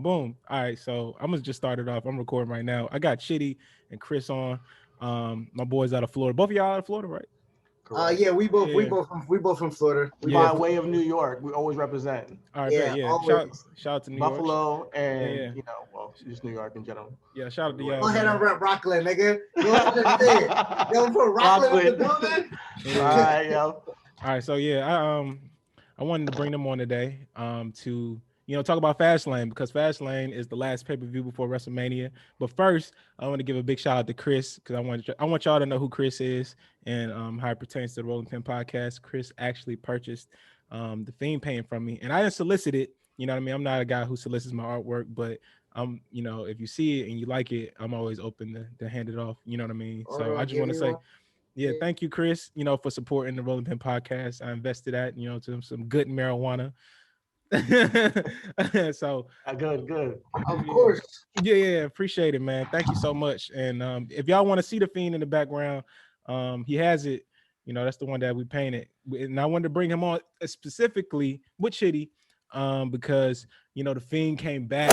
boom. All right, so I'm gonna just start it off. I'm recording right now. I got Chidi and Chris on. My boys out of Florida. Both of y'all out of Florida, right? Correct. Yeah, we both Yeah. we both from Florida. By way of New York, we always represent All right, bet. Yeah, Yeah. always. Shout out to New York. Buffalo and Yeah. well, just New York in general. Yeah, shout out to y'all. Go ahead man. and rep Rockland, nigga. Go ahead and say it. Yo, put Rockland in the building. Yeah. All right, yo. All right, so yeah, I wanted to bring them on today, to talk about Fastlane, because Fastlane is the last pay-per-view before WrestleMania. But first, I want to give a big shout out to Chris, because I want y'all to know who Chris is and how it pertains to the Rolling Pin podcast. Chris actually purchased the Fiend painting from me, and I didn't solicit it. You know what I mean? I'm not a guy who solicits my artwork, but if you see it and you like it, I'm always open to hand it off. You know what I mean? So I just want to say, yeah, thank you, Chris, for supporting the Rolling Pin podcast. I invested that, to some good marijuana. So good. Of course. Yeah, appreciate it, man. Thank you so much. And if y'all want to see the Fiend in the background, he has it. That's the one that we painted. And I wanted to bring him on specifically with Chidi, because the Fiend came back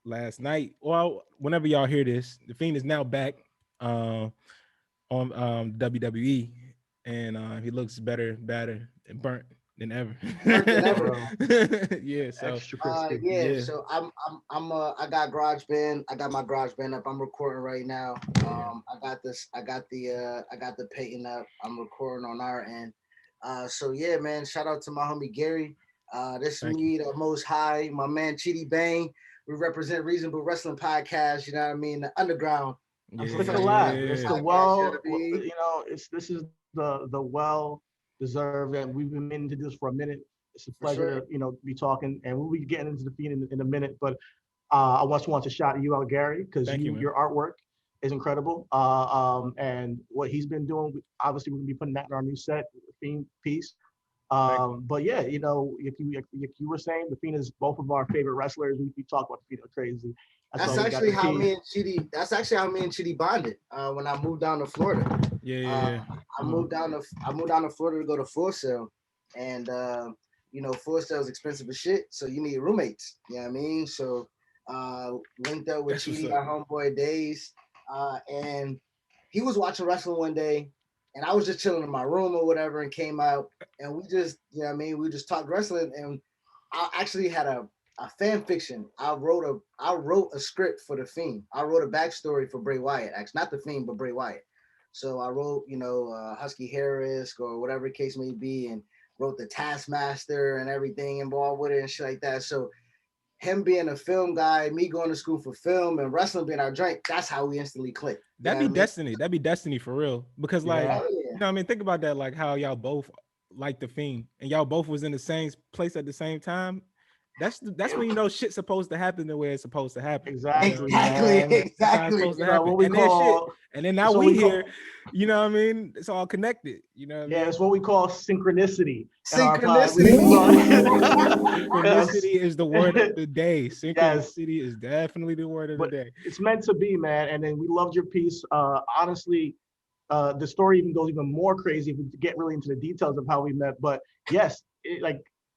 last night. Well, whenever y'all hear this, the Fiend is now back on WWE, and he looks better, and burnt than ever. Yeah, so Extra crispy. yeah, so I got GarageBand. I got my GarageBand up. I'm recording right now. I got the painting up. I'm recording on our end. So yeah, man, shout out to my homie Gary. This is me, the Most High, my man Chidi Bang. We represent Reasonable Wrestling Podcast, you know what I mean? The underground. It's the collab. It's the this is the well deserved, and we've been meaning to do this for a minute. It's a pleasure to be talking, and we'll be getting into the Fiend in a minute. But I just want to shout you out, Gary, because your artwork is incredible. And what he's been doing, obviously we're gonna be putting that in our new set, the Fiend piece. But yeah, if you were saying, the Fiend is both of our favorite wrestlers. We talk about the Fiend crazy. That's actually how me and Chidi bonded when I moved down to Florida. I moved down to Florida to go to Full Sail, and Full Sail is expensive as shit, so you need roommates. You know what I mean? So linked up with Chidi, our homeboy Days, and he was watching wrestling one day, and I was just chilling in my room or whatever, and came out, and we just, we just talked wrestling, and I actually had a fan fiction. I wrote a script for the Fiend. I wrote a backstory for Bray Wyatt, actually not the Fiend, but Bray Wyatt. So I wrote, Husky Harris or whatever the case may be, and wrote the Taskmaster and everything involved with it and shit like that. So him being a film guy, me going to school for film, and wrestling being our drink, that's how we instantly clicked. That'd be destiny. That'd be destiny for real. Because think about that, like how y'all both like the Fiend and y'all both was in the same place at the same time. That's when shit's supposed to happen the way it's supposed to happen. Exactly. What we call, and then now we here. You know what I mean? It's all connected. You know what I mean? It's what we call synchronicity. Synchronicity. Synchronicity is the word of the day. Synchronicity is definitely the word of the day. It's meant to be, man. And then we loved your piece. Honestly, the story even goes even more crazy if we get really into the details of how we met. But yes,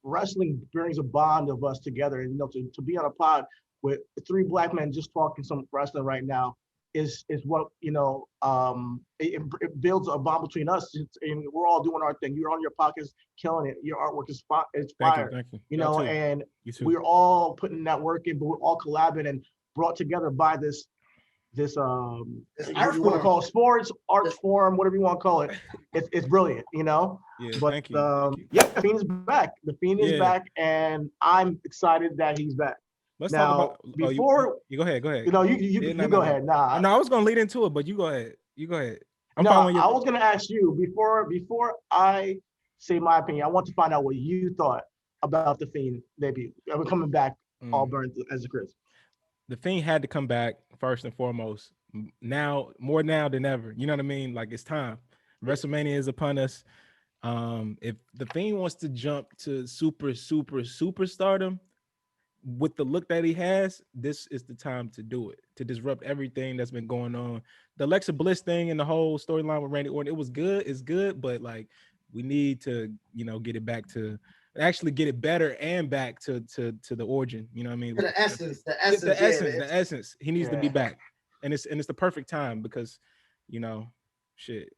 wrestling brings a bond of us together, and to be on a pod with three black men just talking some wrestling right now is what it builds a bond between us, and we're all doing our thing. You're on your pockets, killing it. Your artwork is fire. Thank you. And we're all putting that work in, but we're all collabing and brought together by this art form. Call it sports art form, whatever you want to call it. It's brilliant, Yeah, but thank you. The Fiend is back. The Fiend is back, and I'm excited that he's back. Let's talk about before you go ahead. You go ahead. No, I was gonna lead into it, but you go ahead. I was gonna ask you before I say my opinion. I want to find out what you thought about the Fiend debut. We're coming back all burnt as a Chris. The Fiend had to come back first and foremost. Now, more now than ever. You know what I mean? Like, it's time. WrestleMania is upon us. If the Fiend wants to jump to superstardom with the look that he has, this is the time to do it, to disrupt everything that's been going on. The Alexa Bliss thing and the whole storyline with Randy Orton, it was good, it's good, but like, we need to, get it back to actually get it better and back to the origin. You know what I mean? The essence. He needs to be back, and it's the perfect time because, you know, shit.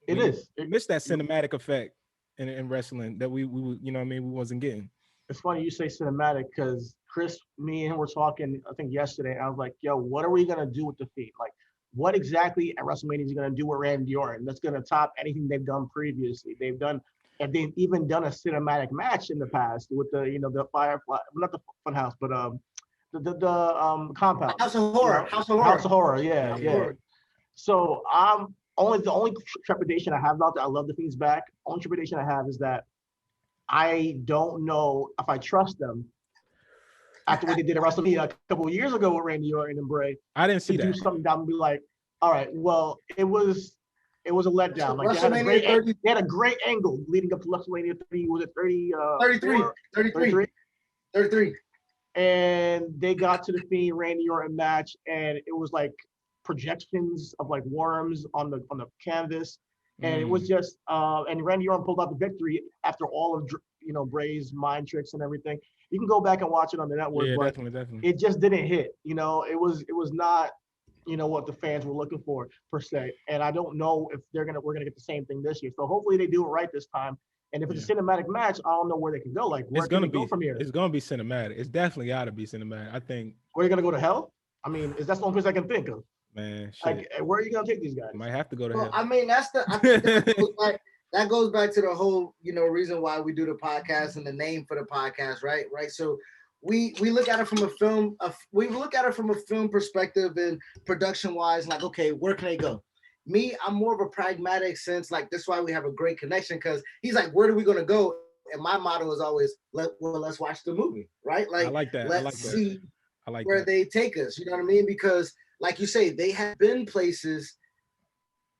We missed that cinematic effect in wrestling that we you know what I mean, we wasn't getting. It's funny you say cinematic because Chris, me and him were talking, I think yesterday. I was like, yo, what are we going to do with the Fiend? Like, what exactly at WrestleMania is he going to do with Randy Orton that's going to top anything they've done previously? And they've even done a cinematic match in the past with the, you know, the Firefly, not the Funhouse, but the compound. House of Horror. House of Horror, yeah. So the only trepidation I have about that, I love the Fiend's back. Only trepidation I have is that I don't know if I trust them after what they did at WrestleMania a couple of years ago with Randy Orton and Bray. I didn't see that. Do something down and be like, all right, well, it was a letdown. Like they had a great angle leading up to WrestleMania 30. Was it 33? And they got to the Fiend Randy Orton match, and it was like projections of like worms on the canvas. And it was just, and Randy Orton pulled out the victory after all of, you know, Bray's mind tricks and everything. You can go back and watch it on the network, but definitely. It just didn't hit. You know, it was not, you know, what the fans were looking for per se. And I don't know if we're gonna get the same thing this year. So hopefully they do it right this time. And if it's a cinematic match, I don't know where they can go. Like, where can they go from here? It's gonna be cinematic. It's definitely gotta be cinematic. I think. Where are you gonna go to hell? I mean, that's the only place I can think of. Man, shit. Like, where are you gonna take these guys? Might have to go to hell. I mean, that goes back to the whole, you know, reason why we do the podcast and the name for the podcast, right? So we look at it from a film perspective and production wise, like, okay, where can they go? Me, I'm more of a pragmatic sense. Like, that's why we have a great connection, because he's like, where are we gonna go? And my motto is always, let's watch the movie, right? Like, I like that. Let's see where they take us. You know what I mean? Because, like you say, they have been places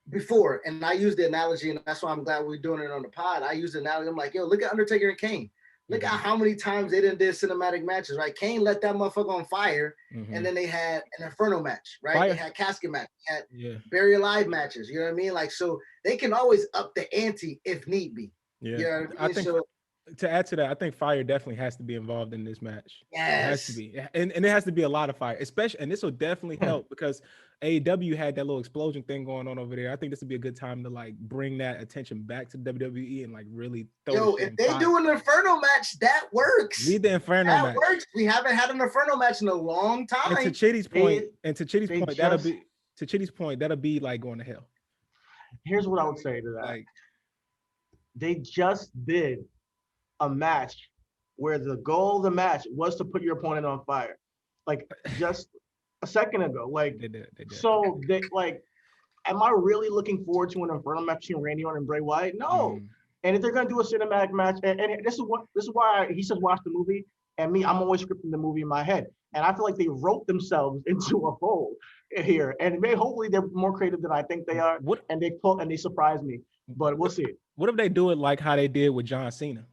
before, and I use the analogy, and that's why I'm glad we're doing it on the pod. I use the analogy. I'm like, yo, look at Undertaker and Kane. Look at how many times they did cinematic matches, right? Kane let that motherfucker on fire, and then they had an Inferno match, right? They had casket match, had Bury Alive matches. You know what I mean? Like, so they can always up the ante if need be. Yeah, you know what I mean? I think to add to that, I think fire definitely has to be involved in this match. Yes. It has to be. And it has to be a lot of fire, especially, and this will definitely help because AEW had that little explosion thing going on over there. I think this would be a good time to like bring that attention back to WWE and like really throw if they do an Inferno match, that works. Need the Inferno match. That works. We haven't had an Inferno match in a long time. And to Chidi's point, that'll be like going to hell. Here's what I would say to that. Like, they just did a match where the goal of the match was to put your opponent on fire, like just a second ago. Like, they did. So they like, am I really looking forward to an Inferno match between Randy Orton and Bray Wyatt? No. And if they're gonna do a cinematic match, and this is why he says watch the movie, and me, I'm always scripting the movie in my head, and I feel like they wrote themselves into a hole here, and hopefully they're more creative than I think they are, and they surprise me, but we'll see. What if they do it like how they did with John Cena?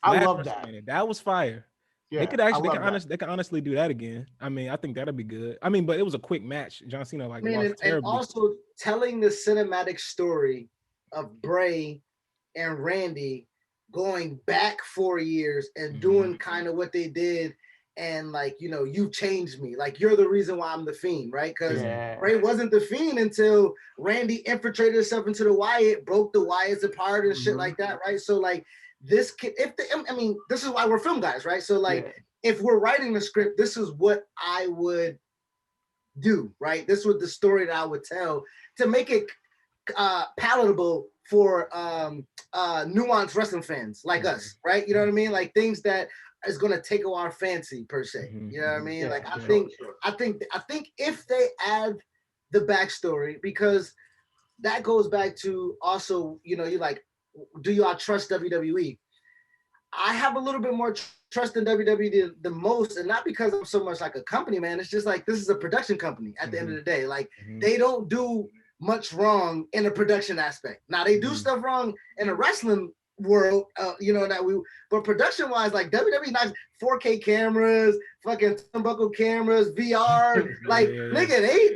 I love that. That was fire. Yeah, they can honestly do that again. I mean, I think that'll be good. I mean, but it was a quick match. John Cena lost terribly. And also telling the cinematic story of Bray and Randy going back 4 years and doing kind of what they did, and like, you know, you changed me. Like, you're the reason why I'm the Fiend, right? Because Bray wasn't the Fiend until Randy infiltrated himself into the Wyatt, broke the Wyatts apart and shit like that, right? So like, this is why we're film guys, right? So like, if we're writing the script, this is what I would do, right? This was the story that I would tell to make it palatable for nuanced wrestling fans like us, right? You know what I mean? Like, things that is going to tickle our fancy per se. You know what I mean? Like, I think if they add the backstory, because that goes back to also, you know, you're like, do y'all trust WWE? I have a little bit more trust in WWE the most, and not because I'm so much like a company, man. It's just like, this is a production company at the end of the day. Like, they don't do much wrong in a production aspect. Now, they do stuff wrong in a wrestling world, you know, but production wise, like, WWE nice 4K cameras, fucking turnbuckle cameras, VR, like, nigga, they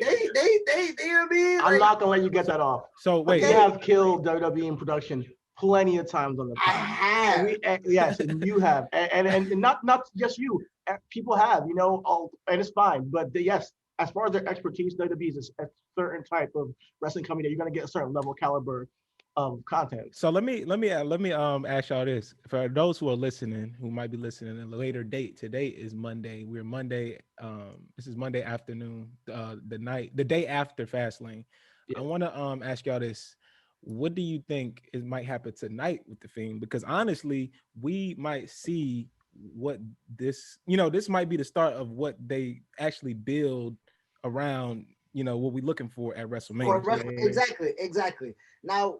you know what I mean? I'm not gonna let you get that off. So wait, they have killed WWE in production plenty of times on the pod. I have. Yes, and you have, and not just you. People have, and it's fine. But yes, as far as their expertise, WWE is a certain type of wrestling company that you're going to get a certain level caliber of content. So let me ask y'all this. For those who are listening, who might be listening at a later date, today is Monday. We're Monday. This is Monday afternoon. The day after Fastlane. Yeah. I want to ask y'all this. What do you think might happen tonight with the Fiend? Because honestly, we might see what this. This might be the start of what they actually build around. What we're looking for at WrestleMania. Exactly. Now,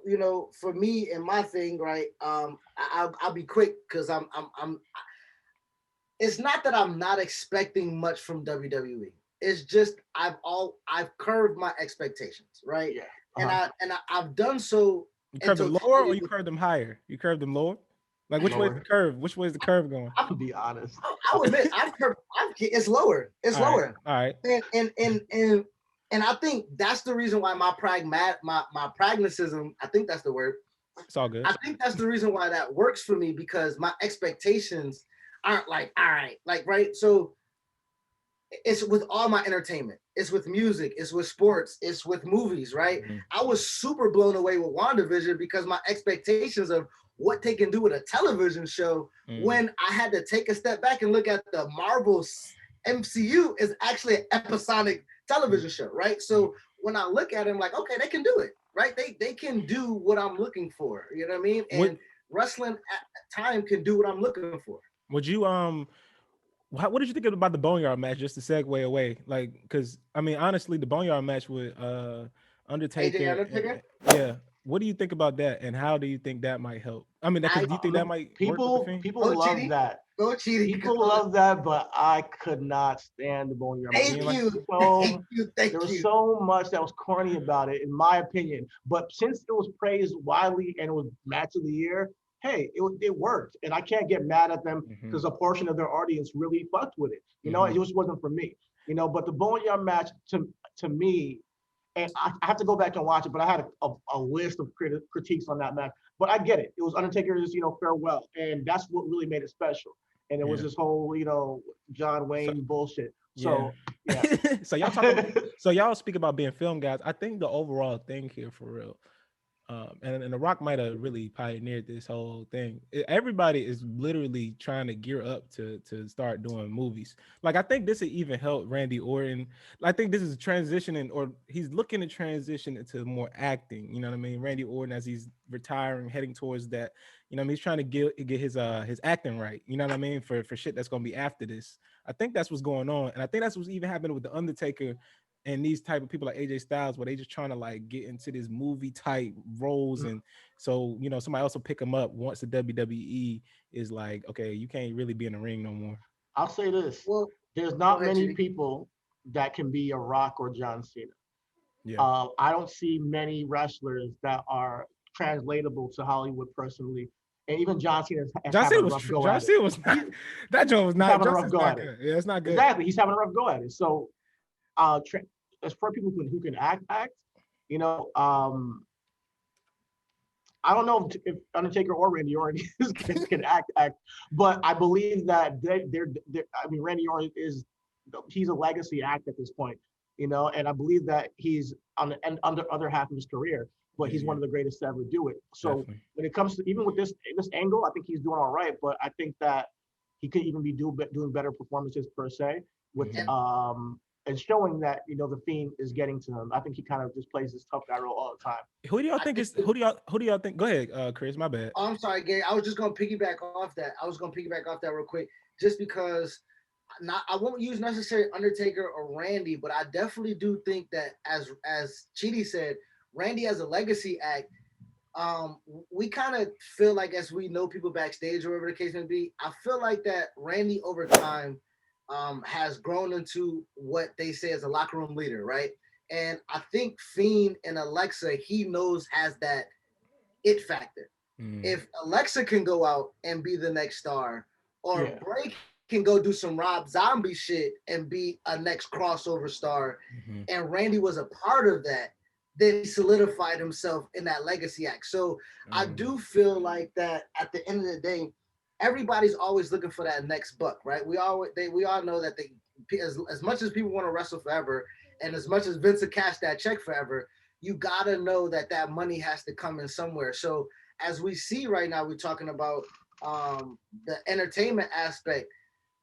for me and my thing, right? I'll be quick because I'm. It's not that I'm not expecting much from WWE. It's just I've curved my expectations, right? Yeah. And I've done so. You curved them lower or you curved them higher? You curved them lower? Like which way is the curve? Which way is the curve going? I'm gonna be honest. I'll admit I've curved. It's lower. It's lower. All right. And I think that's the reason why my pragmatism, I think that's the word. It's all good. I think that's the reason why that works for me, because my expectations aren't like, all right, like, right. So it's with all my entertainment. It's with music. It's with sports. It's with movies, right? Mm-hmm. I was super blown away with WandaVision because my expectations of what they can do with a television show, when I had to take a step back and look at the Marvel's MCU is actually an episodic television show, right? So when I look at it, I'm like, okay, they can do it, right? They can do what I'm looking for, you know what I mean? And wrestling at time can do what I'm looking for. Would you what did you think about the Boneyard match? Just to segue away, like, because I mean, honestly, the Boneyard match with Undertaker. Yeah. What do you think about that, and how do you think that might help? I mean, do you think that might people love Chidi. that? Go Chidi. People love that, but I could not stand the Boneyard match. There was so much that was corny about it, in my opinion. But since it was praised widely and it was match of the year, hey, it worked, and I can't get mad at them because a portion of their audience really fucked with it. It just wasn't for me. But the Boneyard match to me. And I have to go back and watch it, but I had a list of critiques on that match. But I get it. It was Undertaker's, farewell, and that's what really made it special. And it was this whole, John Wayne bullshit. So, yeah. So y'all speak about being film guys. I think the overall thing here, for real, and The Rock might have really pioneered this whole thing. Everybody is literally trying to gear up to start doing movies. Like, I think this would even help Randy Orton. I think this is transitioning, or he's looking to transition into more acting. You know what I mean? Randy Orton, as he's retiring, heading towards that. He's trying to get his acting right. You know what I mean? For shit that's gonna be after this. I think that's what's going on, and I think that's what's even happening with the Undertaker. And these type of people like AJ Styles, where they just trying to like get into this movie type roles, and so somebody else will pick them up once the WWE is like, okay, you can't really be in the ring no more. I'll say this: there's not many people that can be a Rock or John Cena. Yeah. I don't see many wrestlers that are translatable to Hollywood personally, and even John Cena. John Cena was not. That joke was not. Having a rough go at it. Yeah, it's not good. Exactly, he's having a rough go at it. So. As for people who can act, I don't know if Undertaker or Randy Orton can act, but I believe that Randy Orton he's a legacy act at this point, and I believe that he's on the other half of his career, but he's one of the greatest to ever do it. So definitely. When it comes to even with this angle, I think he's doing all right, but I think that he could even be doing better performances per se with and showing that the Fiend is getting to him. I think he kind of just plays this tough guy role all the time. Who do y'all think? Go ahead, Chris. My bad. Oh, I'm sorry, Gary. I was just gonna piggyback off that. Real quick, just because. I won't use necessarily Undertaker or Randy, but I definitely do think that as Chidi said, Randy as a legacy act. We kind of feel like, as we know people backstage or whatever the case may be, I feel like that Randy over time. Has grown into what they say is a locker room leader, right? And I think Fiend and Alexa, he knows has that it factor. If Alexa can go out and be the next star, or Bray can go do some Rob Zombie shit and be a next crossover star, and Randy was a part of that, then solidified himself in that legacy act. So I do feel like that at the end of the day, everybody's always looking for that next buck, right? We all know that as much as people want to wrestle forever, and as much as Vince will cash that check forever, you gotta know that that money has to come in somewhere. So as we see right now, we're talking about the entertainment aspect.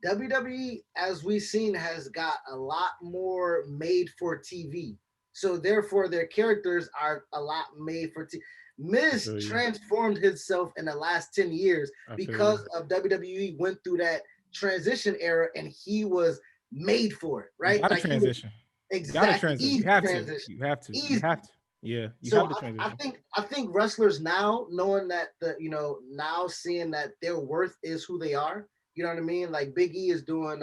WWE, as we've seen, has got a lot more made for TV. So therefore, their characters are a lot made for TV. Miz transformed himself in the last 10 years because of WWE went through that transition era, and he was made for it, right? Got a transition. Exactly. You have to. You have to. Yeah. You have the transition. I think wrestlers now, knowing that now seeing that their worth is who they are. You know what I mean? Like Big E is doing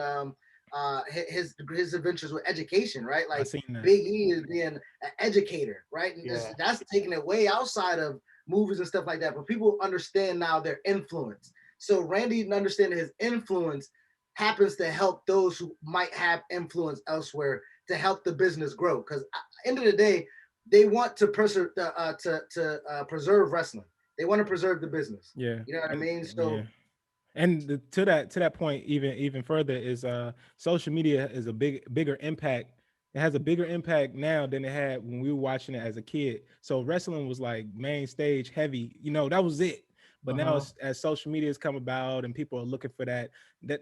his adventures with education, right? Like Big E is being an educator, right? And that's taking it way outside of movies and stuff like that. But people understand now their influence. So Randy understanding his influence happens to help those who might have influence elsewhere to help the business grow. Because at the end of the day, they want to preserve wrestling. They want to preserve the business. Yeah, you know what I mean. So. Yeah. And to that point, even further is social media is a bigger impact. It has a bigger impact now than it had when we were watching it as a kid. So wrestling was like main stage heavy, that was it. But now as social media has come about and people are looking for that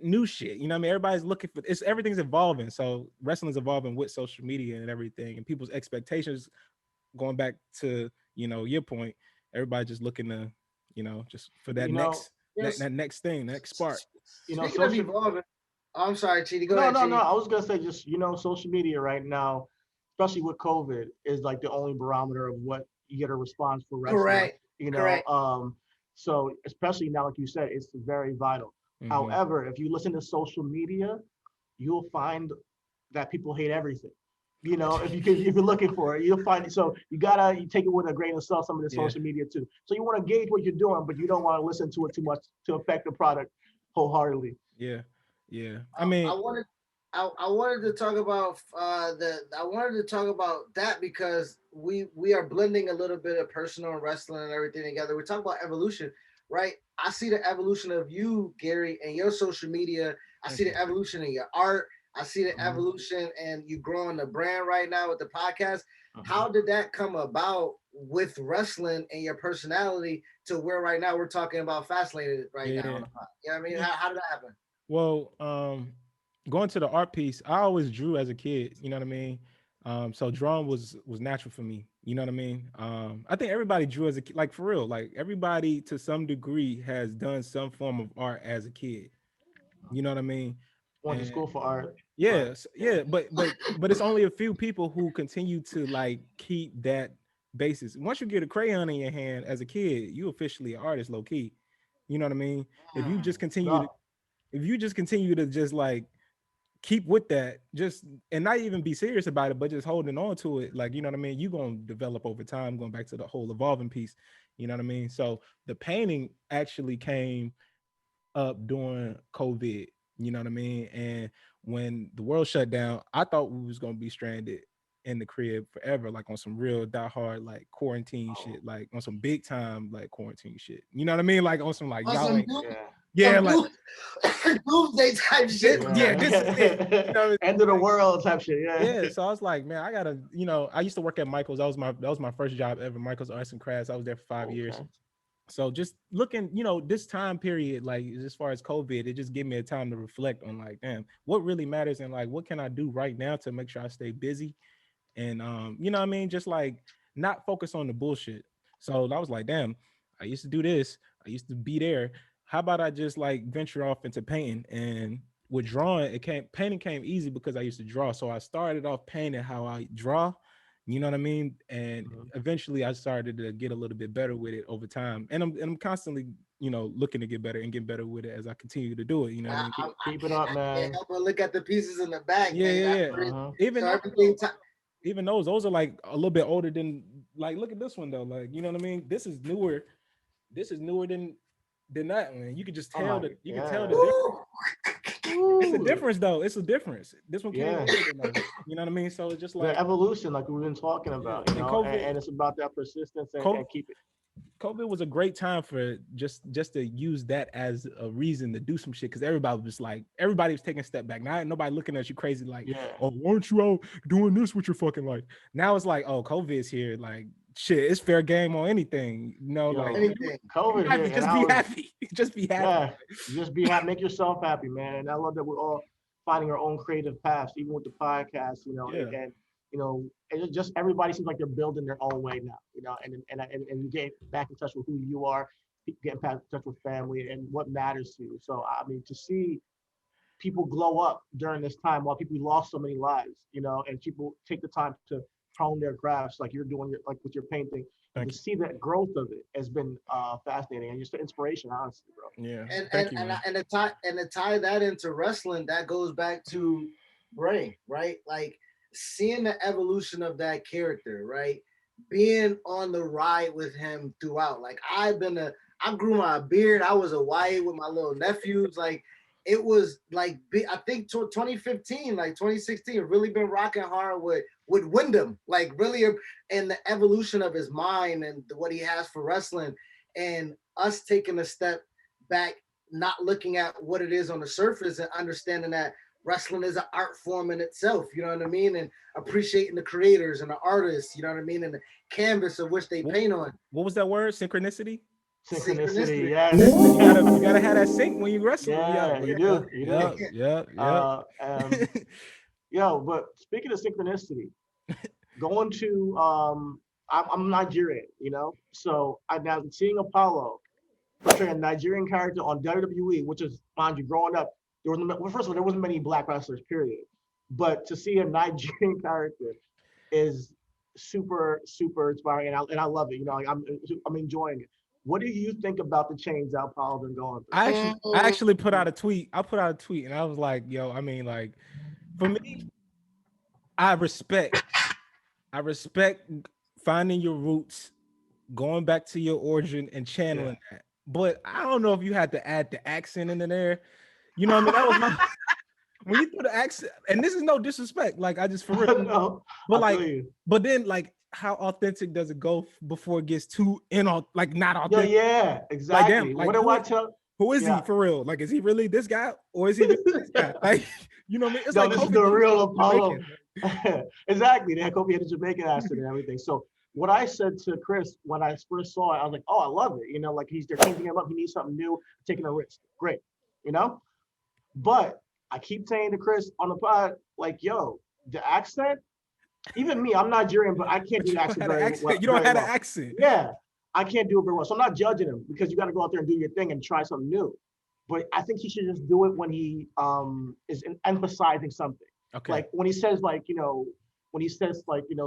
new shit, I mean, everybody's looking for everything's evolving. So wrestling's evolving with social media and everything, and people's expectations. Going back to your point, everybody just looking to just for that that next thing, next spark. Speaking of evolving, I'm sorry, Chidi. Go ahead. No. I was gonna say just social media right now, especially with COVID, is like the only barometer of what you get a response for wrestling. Correct. So especially now, like you said, it's very vital. However, if you listen to social media, you'll find that people hate everything. If you're looking for it, you'll find it. So you take it with a grain of salt, some of the social media too. So you want to gauge what you're doing, but you don't want to listen to it too much to affect the product wholeheartedly. Yeah. I mean, I wanted to talk about that because we are blending a little bit of personal and wrestling and everything together. We talk about evolution, right? I see the evolution of you, Gary, and your social media. I see the evolution in your art. I see the evolution and you growing the brand right now with the podcast. How did that come about with wrestling and your personality to where right now we're talking about Fastlane now? You know what I mean? How did that happen? Well, going to the art piece, I always drew as a kid. You know what I mean? So drawing was natural for me. You know what I mean? I think everybody drew as a kid, like for real. Like everybody to some degree has done some form of art as a kid. You know what I mean? Went to school for art. Yes, but it's only a few people who continue to like keep that basis. Once you get a crayon in your hand as a kid, you officially an artist, low key. You know what I mean? If you just continue to just like keep with that, just and not even be serious about it, but just holding on to it, like you know what I mean, you're gonna develop over time, going back to the whole evolving piece. You know what I mean? So the painting actually came up during COVID. You know what I mean? And when the world shut down, I thought we was gonna be stranded in the crib forever, like on some real diehard like quarantine shit, like on some big time like quarantine shit. You know what I mean? Like on some like y'all ain't like doomsday type shit. Yeah, this is it. End of the world type shit. Yeah. So I was like, man, I gotta, I used to work at Michael's. That was my first job ever, Michael's Arts and Crafts. I was there for 5 years. So just looking, this time period, like as far as COVID, it just gave me a time to reflect on like, damn, what really matters and like what can I do right now to make sure I stay busy and you know what I mean, just like not focus on the bullshit. So I was like, damn, I used to do this, I used to be there. How about I just like venture off into painting? And with drawing, painting came easy because I used to draw. So I started off painting how I draw. You know what I mean? And eventually I started to get a little bit better with it over time. And I'm constantly, looking to get better and get better with it as I continue to do it. You know what I mean? Keep it up, man. Help her look at the pieces in the back. Yeah. Even those are like a little bit older than like, look at this one though. Like, you know what I mean? This is newer than that one. You can just tell can tell the difference. It's a difference, though. It's a difference. This one can't even get nervous. You know what I mean? So it's just like the evolution, like we've been talking about, you know, COVID, and it's about that persistence and keep it. COVID was a great time for just to use that as a reason to do some shit, because everybody was taking a step back. Now nobody looking at you crazy like, oh, weren't you out doing this with your fucking life? Now it's like, oh, COVID's here, like shit, it's fair game on anything, you know, like anything. COVID here, just be happy. Just be happy. Yeah, just be happy. Make yourself happy, man. And I love that we're all finding our own creative paths, even with the podcast, you know, and you know, it just everybody seems like they're building their own way now, you know, and you get back in touch with who you are, getting back in touch with family and what matters to you. So I mean, to see people glow up during this time while people lost so many lives, you know, and people take the time to hone their crafts like you're doing, like with your painting. And to see that growth of it has been fascinating and just an inspiration, honestly, bro. Yeah. And to tie that into wrestling, that goes back to Bray, right? Like seeing the evolution of that character, right? Being on the ride with him throughout. Like I grew my beard. I was a white with my little nephews. Like it was like, I think 2015, like 2016, really been rocking hard with Wyndham, like really, and the evolution of his mind and what he has for wrestling, and us taking a step back, not looking at what it is on the surface and understanding that wrestling is an art form in itself, you know what I mean? And appreciating the creators and the artists, you know what I mean? And the canvas of which they paint on. What was that word? Synchronicity? Synchronicity, yeah. You gotta have that sync when you wrestle. Yeah, you do. Yeah. Yo, but speaking of synchronicity, going to I'm Nigerian, you know, so I'm now seeing Apollo portray a Nigerian character on WWE, which is, mind you, growing up, first of all, there wasn't many black wrestlers, period. But to see a Nigerian character is super, super inspiring, and I love it. You know, like I'm enjoying it. What do you think about the change that Apollo's been going through? I actually put out a tweet. I put out a tweet, and I was like, yo, I mean, like, for me, I respect finding your roots, going back to your origin and channeling that. But I don't know if you had to add the accent into there. You know what I mean? That was my when you threw the accent, and this is no disrespect, like I just for real. No, but like, but then like, how authentic does it go before it gets too like not authentic? Yeah, exactly. Like, damn, like, what do I tell? Who is he for real? Like, is he really this guy, or is he this guy? Like, you know what I mean? It's like this is the real Apollo. Exactly. They had Kobe had a Jamaican accent and everything. So what I said to Chris when I first saw it, I was like, oh, I love it. You know, like they're changing him up. He needs something new, taking a risk. Great. You know? But I keep saying to Chris on the pod, like, yo, the accent, even me, I'm Nigerian, but I can't do the accent very well. You don't have an accent. Yeah. I can't do it very well. So I'm not judging him, because you got to go out there and do your thing and try something new. But I think he should just do it when he is emphasizing something. Okay. Like when he says, like, you know,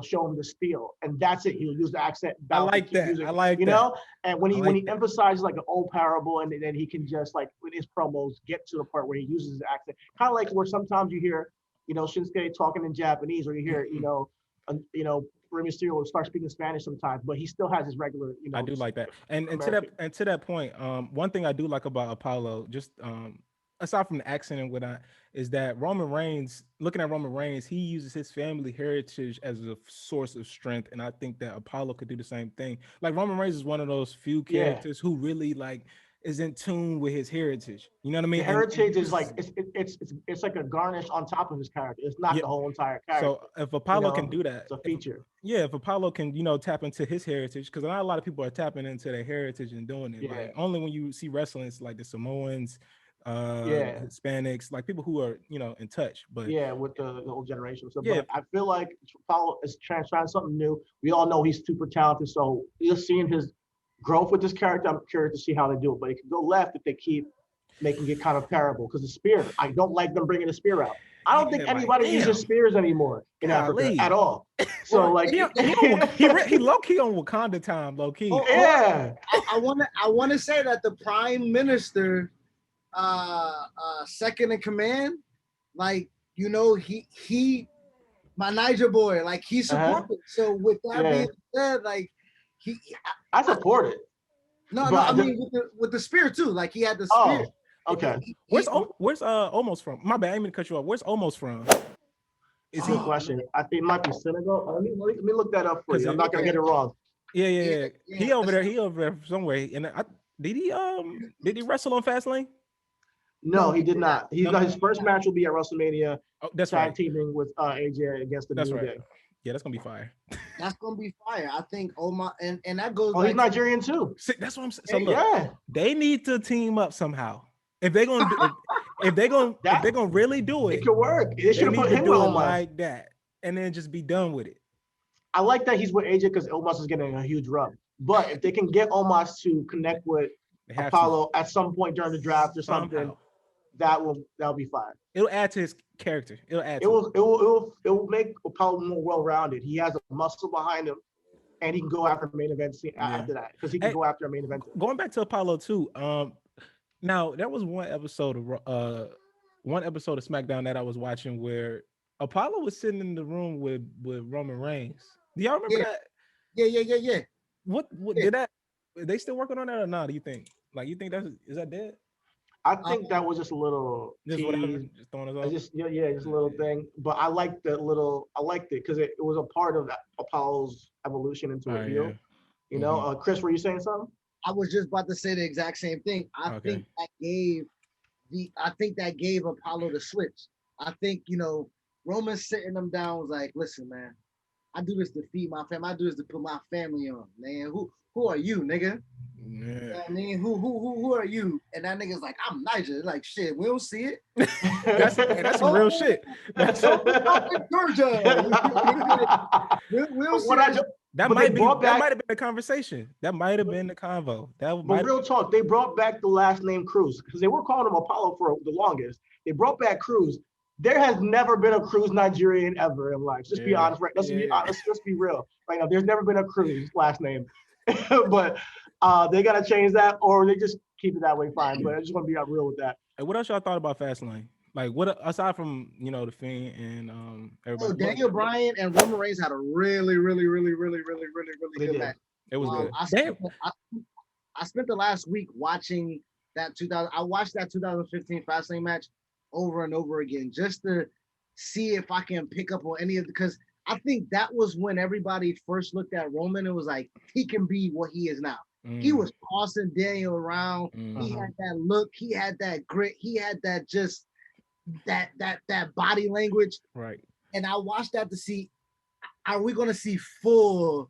show him the steel, and that's it. He'll use the accent. I like that. I like, you know, and when he emphasizes like an old parable, and then he can just like with his promos get to the part where he uses his accent, kind of like where sometimes you hear, you know, Shinsuke talking in Japanese, or you hear, you know, Rey Mysterio will start speaking Spanish sometimes, but he still has his regular, you know. I do like that, and to that point, one thing I do like about Apollo, just aside from the accent and whatnot, is that looking at Roman Reigns, he uses his family heritage as a source of strength, and I think that Apollo could do the same thing. Like Roman Reigns is one of those few characters who really like is in tune with his heritage. You know what I mean? The heritage is like it's like a garnish on top of his character. It's not the whole entire character. So if Apollo can do that, it's a feature. If Apollo can, you know, tap into his heritage, because not a lot of people are tapping into their heritage and doing it. Like only when you see wrestling, it's like the Samoans, Hispanics, like people who are, you know, in touch. But with the old generation. So but I feel like Apollo is trying something new. We all know he's super talented, so you're seeing his growth with this character. I'm curious to see how they do it, but it could go left if they keep making it kind of parable, because the spear, I don't like them bringing the spear out. I don't think anybody uses spears anymore in Africa at all. So like he low key on Wakanda time, low key. I want to say that the Prime Minister, second in command, like, you know, he my Niger boy, like he supported. So with that being said, like I support it. No, I mean with the spear too. Like he had the spear. Okay. Where's Almost from? My bad, I didn't mean to cut you off. Where's Almost from? Is he? Good question. I think it might be Senegal. Let me look that up for you. I'm not gonna get it wrong. Yeah. He over there. He over there somewhere. And did he wrestle on Fastlane? No, he did not. He's got his first match will be at WrestleMania. Oh, that's tag right. teaming with AJ against the New right. Day. Yeah, that's gonna be fire. That's gonna be fire. I think Omar and that goes. Oh, he's Nigerian too. See, that's what I'm saying. So look, they need to team up somehow. If they're gonna do, if they're gonna really do it, it could work. They should have put him with Omos like that, and then just be done with it. I like that he's with AJ because Omos is getting a huge rub. But if they can get Omos to connect with Apollo at some point during the draft or something, that'll be fine. It'll add to his character. It will make Apollo more well-rounded. He has a muscle behind him, and he can go after main event after that because he can go after a main event. Going back to Apollo too. Now there was one episode of SmackDown that I was watching where Apollo was sitting in the room with Roman Reigns. Do y'all remember that? Yeah. What did that? Are they still working on that or not? Do you think? Like, you think is that dead? I think that was just a little just throwing us off. just a little thing. But I liked it because it was a part of Apollo's evolution into a heel. You know, Chris, were you saying something? I was just about to say the exact same thing. I think that gave Apollo the switch. I think, Roman sitting them down was like, listen, man, I do this to feed my family. I do this to put my family on, man. Who are you, nigga? Yeah. I mean, who are you? And that nigga's like, I'm Niger. Like, shit, we don't see it. that's some real shit. That's Georgia. we don't see it. That might have been a conversation. That might have been the convo. But real talk, they brought back the last name Cruz because they were calling him Apollo for the longest. They brought back Cruz. There has never been a Cruz Nigerian ever in life. Just be honest, right? Let's be real. Right now, there's never been a Cruz last name. But they gotta change that, or they just keep it that way. Fine. But I just want to be real with that. Hey, what else y'all thought about Fastlane? Like, what aside from the Fiend and everybody? Daniel Bryan and Roman Reigns had a really good match. It was good. I spent the last week watching that 2000. I watched that 2015 Fastlane match over and over again just to see if I can pick up on any of because I think that was when everybody first looked at Roman and was like, he can be what he is now. He was tossing Daniel around. He had that look. He had that grit. He had that just that body language. Right. And I watched that to see, are we going to see full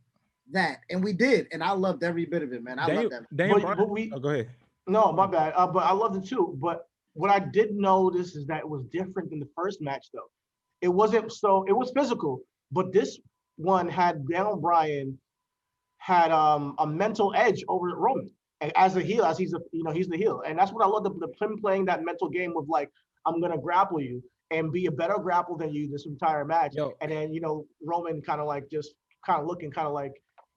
that? And we did. And I loved every bit of it, man. I loved that. Go ahead. No, my bad. But I loved it too. But what I did notice is that it was different than the first match, though. It was physical, but this one had Daniel Bryan had a mental edge over Roman as a heel, as he's the heel. And that's what I love, the him playing that mental game with like, I'm going to grapple you and be a better grapple than you this entire match. And then, Roman kind of looking like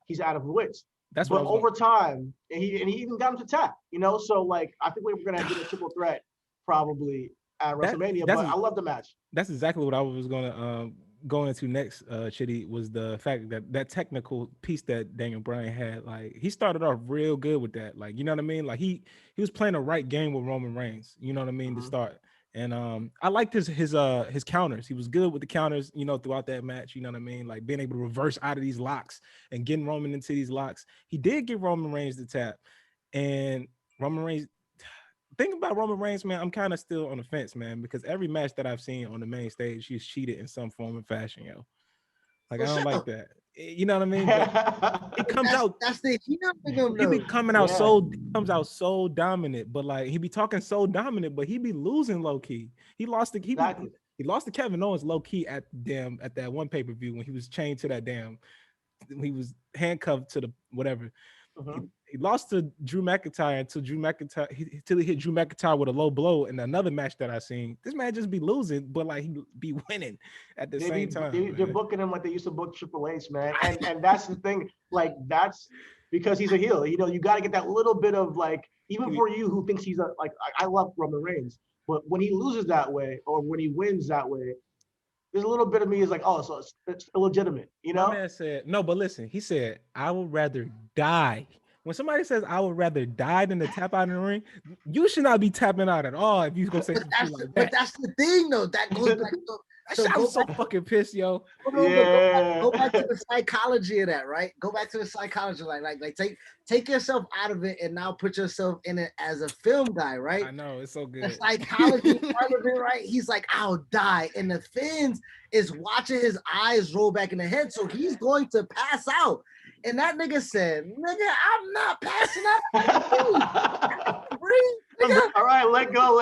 he's out of wits. But over time, and he even got him to tap, So like, I think we were going to get a triple threat probably at WrestleMania, but I love the match. That's exactly what I was going to go into next, Chidi, was the fact that technical piece that Daniel Bryan had. Like, he started off real good with that. Like, you know what I mean? Like, he was playing the right game with Roman Reigns, you know what I mean, to start. And I liked his counters. He was good with the counters, throughout that match. You know what I mean? Like being able to reverse out of these locks and getting Roman into these locks. He did get Roman Reigns the tap. And Roman Reigns, think about Roman Reigns, man, I'm kind of still on the fence, man, because every match that I've seen on the main stage, he's cheated in some form and fashion, yo. Like, I don't like that. You know what I mean? But he comes out. That's the he be coming out comes out so dominant, but like he be talking so dominant, but he be losing low key. He lost to Kevin Owens low key at that one pay-per-view when he was chained to that he was handcuffed to the whatever. He lost to Drew McIntyre until he hit Drew McIntyre with a low blow in another match that I seen. This man just be losing, but like he be winning at the same time. They're booking him like they used to book Triple H, man. And that's the thing. Like, that's because he's a heel. You got to get that little bit of like, even for you who thinks he's I love Roman Reigns, but when he loses that way or when he wins that way, there's a little bit of me is like, oh, so it's illegitimate, My man said, no, but listen, he said, I would rather die when somebody says I would rather die than to tap out in the ring, you should not be tapping out at all if you gonna say some shit like that. But that's the thing, though. That goes back to I'm so fucking pissed, yo. Go back to the psychology of that, right? Go back to the psychology, like take yourself out of it and now put yourself in it as a film guy, right? I know, it's so good. The psychology part of it, right? He's like, I'll die, and the fans is watching his eyes roll back in the head, so he's going to pass out. And that nigga said, "Nigga, I'm not passing out." All right, let go.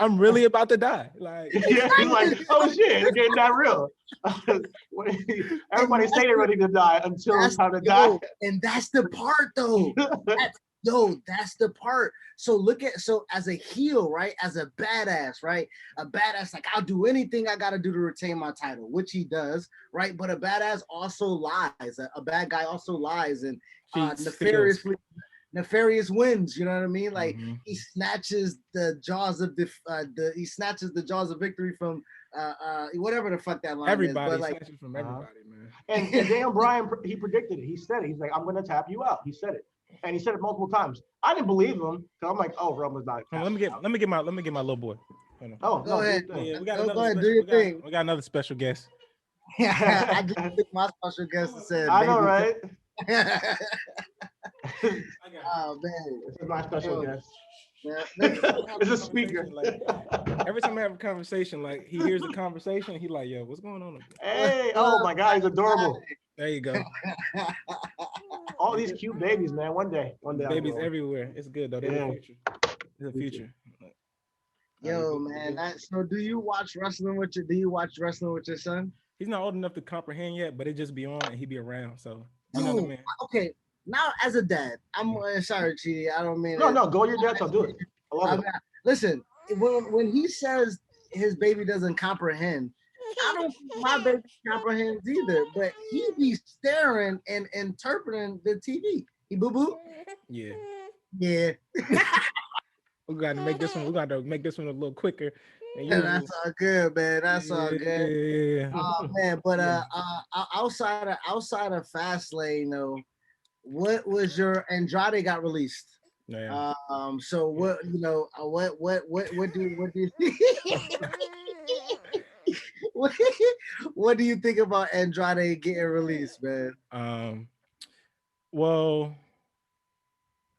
I'm really about to die. Like, yeah, he's like, oh shit, it's getting that real. Everybody say they're ready to die until it's time to die. And that's the part, though. That's the part. So as a heel, right? As a badass, right? A badass, like, I'll do anything I gotta do to retain my title, which he does, right? But a badass also lies. A bad guy also lies and nefarious wins. You know what I mean? Like he snatches the jaws of victory from whatever the fuck that line everybody is. But snatches from everybody, man. And Daniel Bryan, he predicted it. He said it. He's like, I'm gonna tap you out. He said it. And he said it multiple times. I didn't believe him because I'm like, oh, Roman's not. Let me get my little boy. Oh, go ahead. Yeah, we got another special guest. I just think my special guest said. I know, right? Oh man, this is my special guest. It's a speaker. Like, every time I have a conversation, like he hears the conversation, he like, yo, what's going on? Hey, oh my God, he's adorable. There you go. All these cute babies, man. One day. Babies everywhere. It's good though. They're the future. It's the future. Yo, man. So do you watch wrestling with your son? He's not old enough to comprehend yet, but it just be on and he be around. So you know what I mean? Okay. Now, as a dad, I'm sorry, Chidi. I don't mean no. Go your dad. So do it. I love it. Listen, when he says his baby doesn't comprehend, I don't think my baby comprehends either. But he be staring and interpreting the TV. He boo boo. Yeah. We got to make this one. We got to make this one a little quicker. That's all good, man. That's all good. Yeah. Oh man, but outside of Fastlane, though. What was your Andrade got released? Yeah. So what do you what do you think about Andrade getting released, man? Well,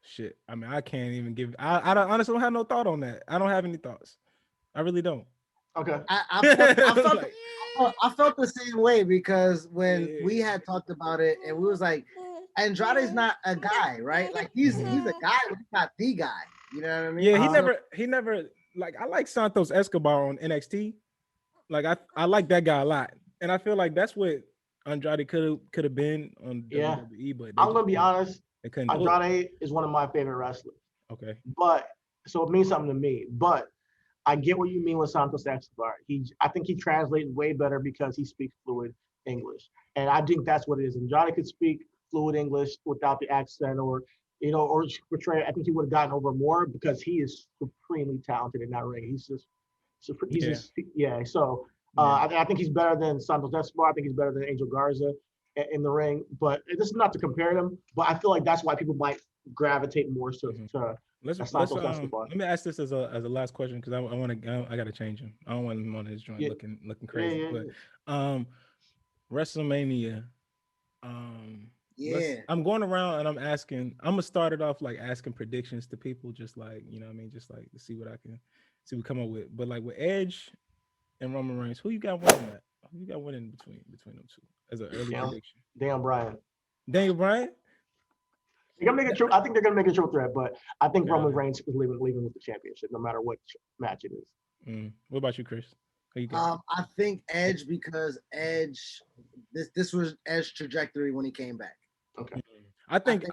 shit. I mean, I can't even give. I honestly don't have no thought on that. I don't have any thoughts. I really don't. Okay. I felt the same way because when we had talked about it and we was like, Andrade's not a guy, right? Like he's a guy, but he's not the guy. You know what I mean? Yeah, he never like. I like Santos Escobar on NXT. Like I like that guy a lot, and I feel like that's what Andrade could have been on WWE. But I'm gonna be honest. Andrade is one of my favorite wrestlers. Okay. But so it means something to me. But I get what you mean with Santos Escobar. I think he translates way better because he speaks fluid English, and I think that's what it is. Andrade could speak fluid English without the accent or portray. I think he would have gotten over more because he is supremely talented in that ring. So I think he's better than Santos Escobar. I think he's better than Angel Garza in the ring. But this is not to compare them. But I feel like that's why people might gravitate more to Santos Escobar. Let me ask this as a last question because I got to change him. I don't want him on his joint looking crazy. But WrestleMania. I'm going around and I'm gonna start it off like asking predictions to people, just like, you know what I mean, just like to see what we come up with. But like with Edge and Roman Reigns, who you got winning that? Who you got winning between them two as an early prediction? Daniel Bryan. They're gonna make it true. I think they're gonna make a triple threat, but I think Roman Reigns is leaving with the championship, no matter what match it is. What about you, Chris? I think Edge because Edge, this was Edge's trajectory when he came back. Okay. I think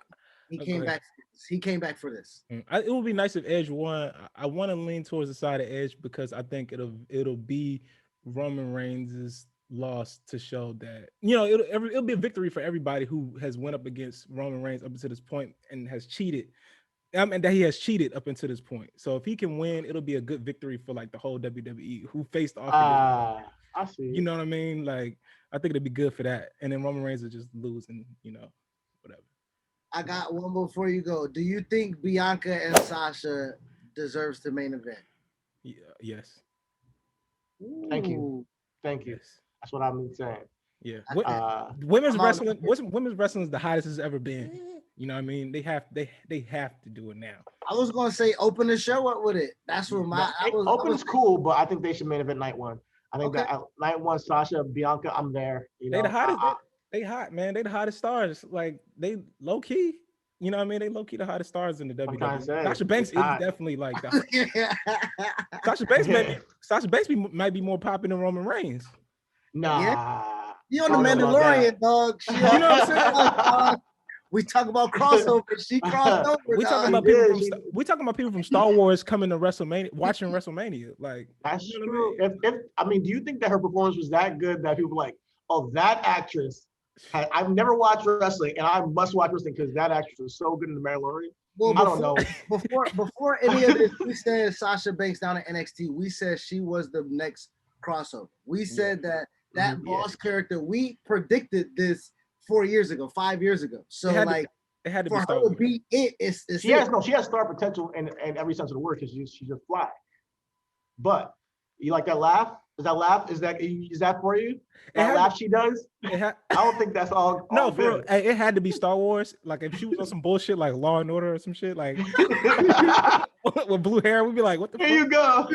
he came back. He came back for this. It would be nice if Edge won. I want to lean towards the side of Edge because I think it'll be Roman Reigns' loss to show that, you know, it'll be a victory for everybody who has went up against Roman Reigns up until this point and has cheated. And that he has cheated up until this point. So if he can win, it'll be a good victory for like the whole WWE who faced off. I see. You know what I mean? Like I think it'd be good for that. And then Roman Reigns will just lose and, you know, whatever. I got one before you go. Do you think Bianca and Sasha deserves the main event? Yeah, yes. Thank you. Thank you. Yes. That's what I've been saying. Yeah. Women's wrestling is the hottest it's ever been. You know what I mean? They have to do it now. I was gonna say open the show up with it. That's what open's cool, but I think they should main event night one. I think that night one, Sasha, Bianca, I'm there. You know, they the hottest. They hot, man. They the hottest stars. Like they low key. You know what I mean? They low key the hottest stars in the WWE. Sasha Banks is definitely like that. Sasha Banks might be more popular than Roman Reigns. Nah. Yeah. You on the Mandalorian, dog. You know what I'm saying? We talk about crossover. She crossed over. We talking about people from Star Wars coming to WrestleMania, watching WrestleMania. Like that's true. I mean, do you think that her performance was that good that people were like, oh, that actress? I've never watched wrestling, and I must watch wrestling because that actress was so good in the Mandalorian. Well, I don't know. Before any of this, we said Sasha Banks down at NXT. We said she was the next crossover. We said that boss character. We predicted this 4 years ago, 5 years ago. So it had to for her to be it. She has star potential in every sense of the word because she's just fly. But you like that laugh? Is that for you? That laugh she does? I don't think that's all. No, for real, it had to be Star Wars. Like if she was on some bullshit like Law and Order or some shit, like with blue hair, we'd be like, "What the?" Here you go.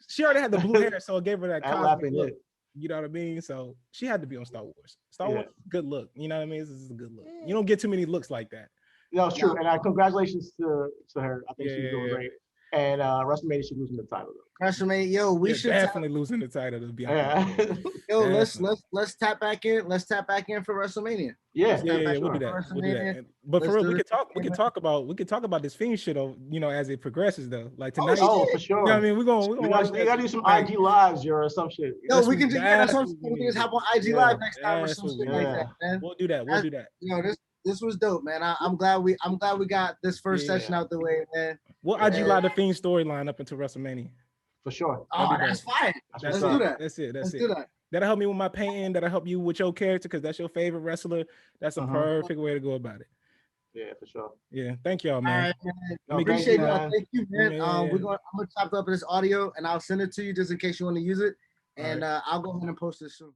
She already had the blue hair, so it gave her that cosmic look. You know what I mean? So she had to be on Star Wars. Star Wars, good look. You know what I mean? This is a good look. You don't get too many looks like that. No, it's true. And congratulations to her. I think she's doing great. And WrestleMania should losing the title though. WrestleMania, we should definitely losing the title to be honest. Let's tap back in. Let's tap back in for WrestleMania. Yeah, we'll do that. But for real, we can talk about this Fiend shit, as it progresses though. Like tonight. Oh, for sure. You know what I mean? We're gonna watch. We gotta do some IG lives or some shit. No, we can just hop on IG live next time or some shit like that, man. We'll do that. This was dope, man. I'm glad we got this first session out the way, man. We'll IG live the Fiend storyline up until WrestleMania. For sure. Oh, that's fine. Let's do that. That's it. Let's do that. That'll help me with my painting. That'll help you with your character because that's your favorite wrestler. That's a perfect way to go about it. Yeah, for sure. Yeah, thank y'all, man. All right, man. Appreciate y'all. Thank you, man. I'm gonna chop up this audio and I'll send it to you just in case you want to use it. And I'll go ahead and post this soon.